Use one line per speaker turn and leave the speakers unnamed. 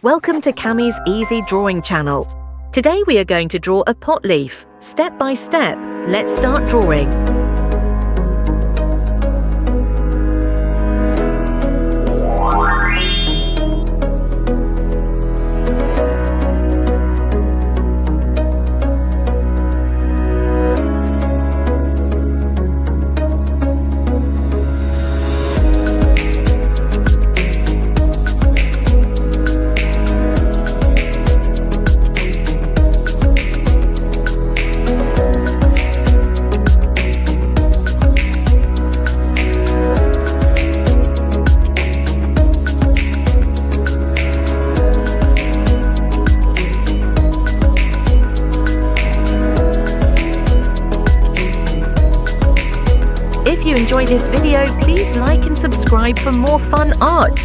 Welcome to Cammie's Easy Drawing channel. Today we are going to draw a pot leaf. Step by step, let's start drawing. If you enjoyed this video, please like and subscribe for more fun art.